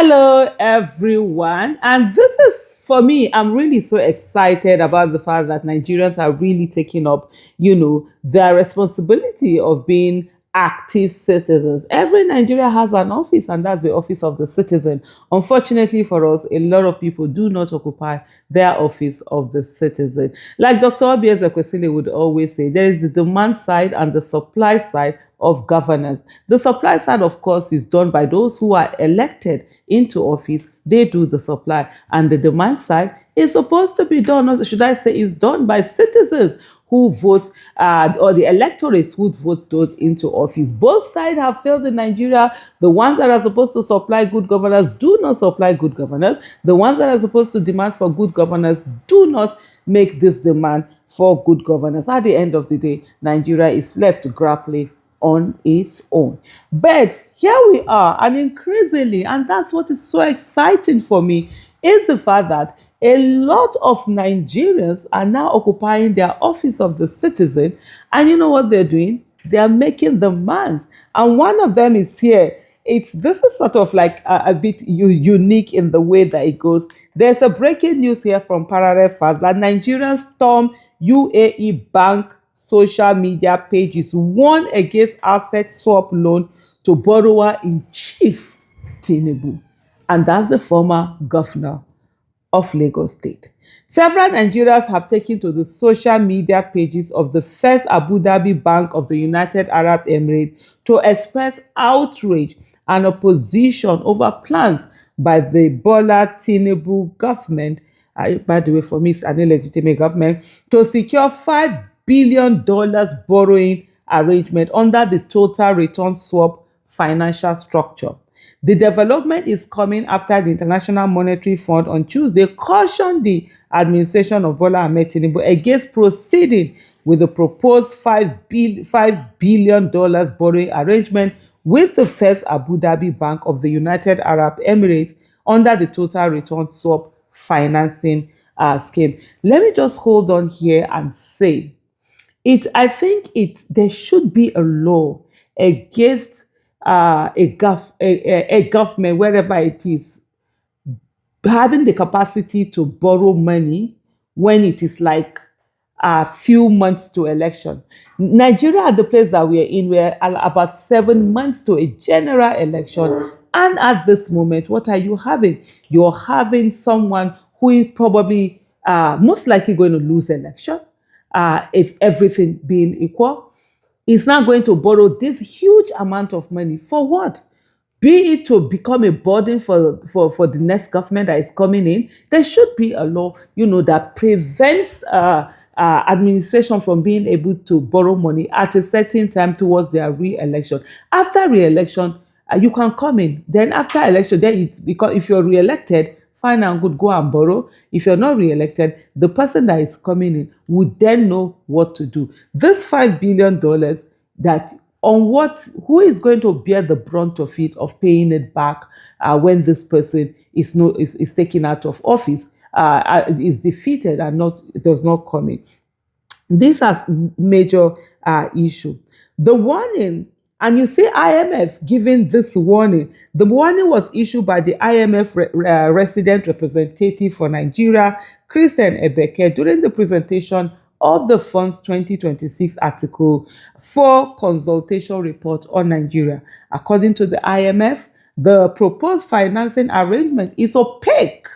Hello, everyone. And this is for me, I'm really so excited about the fact that Nigerians are really taking up, their responsibility of being active citizens. Every Nigeria has an office, and that's the office of the citizen. Unfortunately for us, a lot of people do not occupy their office of the citizen. Like Dr. Obieze Kwesile would always say, there is the demand side and the supply side of governance. The supply side, of course, is done by those who are elected into office. They do the supply. And the demand side is supposed to be done, or should I say, is done by citizens who vote, or the electorates who vote those into office. Both sides have failed in Nigeria. The ones that are supposed to supply good governance do not supply good governance. The ones that are supposed to demand for good governance do not make this demand for good governance. At the end of the day, Nigeria is left grappling on its own. But here we are, and increasingly, and that's what is so exciting for me, is the fact that a lot of Nigerians are now occupying their office of the citizen, and you know what they're doing? They are making demands, and one of them is here. This is sort of like a bit unique in the way that it goes. There's a breaking news here from Parallel Facts that Nigerians storm UAE bank social media pages warn against asset swap loan to borrower in chief Tinubu, and that's the former governor of Lagos State. Several Nigerians have taken to the social media pages of the First Abu Dhabi Bank of the United Arab Emirates to express outrage and opposition over plans by the Bola Tinubu government, by the way, for me, it's an illegitimate government, to secure $5 billion borrowing arrangement under the total return swap financial structure. The development is coming after the International Monetary Fund on Tuesday cautioned the administration of Bola Ahmed Tinubu against proceeding with the proposed $5 billion borrowing arrangement with the First Abu Dhabi Bank of the United Arab Emirates under the total return swap financing scheme. Let me just hold on here and say, I think there should be a law against a government, wherever it is, having the capacity to borrow money when it is like a few months to election. Nigeria, at the place that we are in, we're about 7 months to a general election. And at this moment, what are you having? You're having someone who is probably most likely going to lose election, if everything being equal, is now going to borrow this huge amount of money for what? Be it to become a burden for the next government that is coming in. There should be a law, that prevents administration from being able to borrow money at a certain time towards their re-election. After re-election, you can come in. Then after election, because if you're re-elected, fine and good, go and borrow. If you're not re-elected, the person that is coming in would then know what to do. This $5 billion, who is going to bear the brunt of it, of paying it back when this person is taken out of office, is defeated and does not come in. This is major issue. The warning. And you see IMF giving this warning. The warning was issued by the IMF resident representative for Nigeria, Christian Ebeke, during the presentation of the fund's 2026 Article 4 consultation report on Nigeria. According to the IMF, the proposed financing arrangement is opaque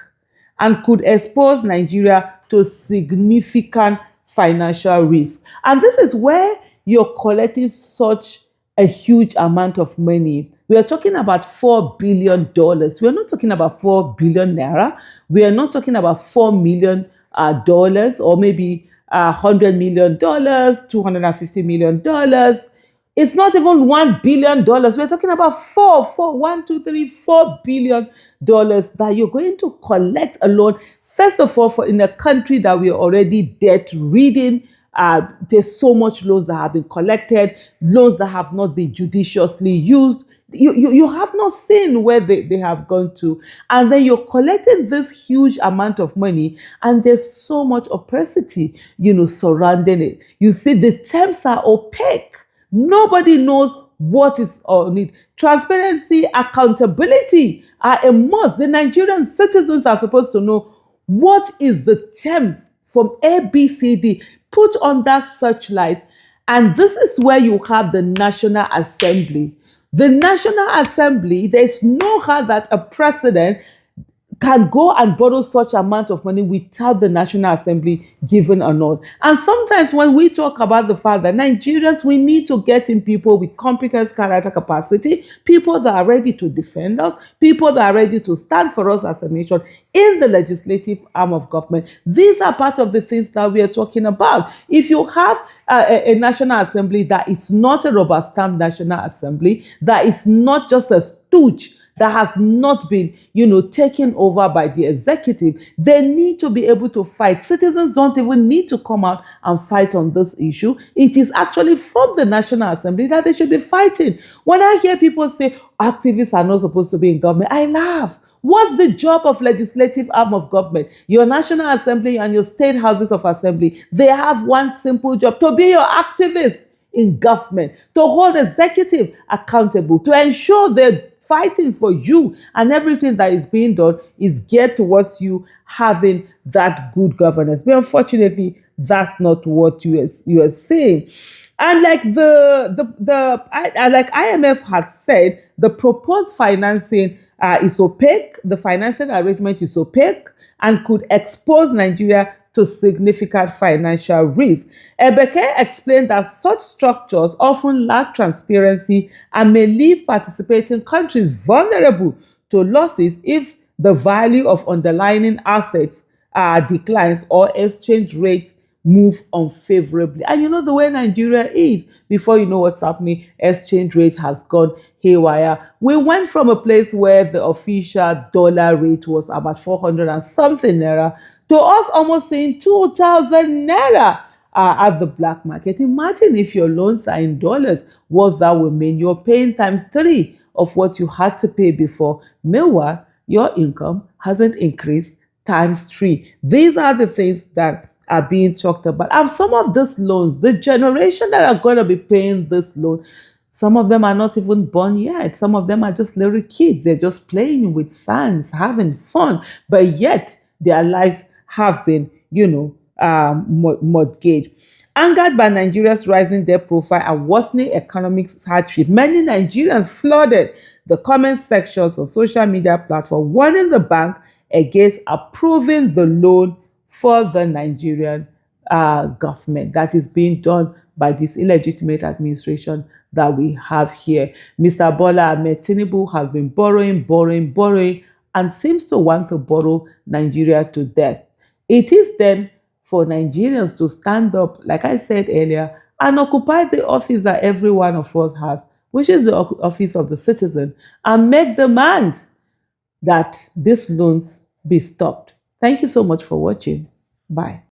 and could expose Nigeria to significant financial risk. And this is where you're collecting such a huge amount of money. We are talking about $4 billion. We are not talking about 4 billion naira. We are not talking about $4 million or maybe $100 million, $250 million. It's not even $1 billion. We're talking about $4 billion that you're going to collect alone. First of all, in a country that we're already debt-ridden. There's so much loans that have been collected, loans that have not been judiciously used. You have not seen where they have gone to. And then you're collecting this huge amount of money, and there's so much opacity, surrounding it. You see, the terms are opaque. Nobody knows what is on it. Transparency, accountability are a must. The Nigerian citizens are supposed to know what is the terms from A, B, C, D. Put on that searchlight. And this is where you have the National Assembly. The National Assembly, there's no how that a president can go and borrow such amount of money without the National Assembly giving a nod. And sometimes when we talk about the fact that Nigerians, we need to get in people with competence, character, capacity, people that are ready to defend us, people that are ready to stand for us as a nation in the legislative arm of government. These are part of the things that we are talking about. If you have a National Assembly that is not a rubber stamp National Assembly, that is not just a stooge, that has not been, taken over by the executive, they need to be able to fight. Citizens don't even need to come out and fight on this issue. It is actually from the National Assembly that they should be fighting. When I hear people say activists are not supposed to be in government, I laugh. What's the job of legislative arm of government? Your National Assembly and your state houses of assembly, they have one simple job: to be your activist in government, to hold executive accountable, to ensure they're fighting for you, and everything that is being done is geared towards you having that good governance. But unfortunately, that's not what you are saying. And like like IMF had said, the proposed financing is opaque. The financing arrangement is opaque and could expose Nigeria to significant financial risk. Ebeke explained that such structures often lack transparency and may leave participating countries vulnerable to losses if the value of underlying assets declines or exchange rates move unfavorably. And you know the way Nigeria is, before you know what's happening, exchange rate has gone haywire. We went from a place where the official dollar rate was about 400 and something naira to us almost saying 2,000 naira at the black market. Imagine if your loans are in dollars, what that would mean. You're paying times 3 of what you had to pay before. Meanwhile, your income hasn't increased times 3. These are the things that are being talked about. And some of these loans, the generation that are going to be paying this loan, some of them are not even born yet. Some of them are just little kids. They're just playing with sands, having fun. But yet, their lives have been, mortgaged. Angered by Nigeria's rising debt profile and worsening economic hardship, many Nigerians flooded the comment sections of social media platforms, warning the bank against approving the loan for the Nigerian government that is being done by this illegitimate administration that we have here. Mr. Bola Ahmed Tinubu has been borrowing, and seems to want to borrow Nigeria to death. It is then for Nigerians to stand up, like I said earlier, and occupy the office that every one of us has, which is the office of the citizen, and make demands that these loans be stopped. Thank you so much for watching. Bye.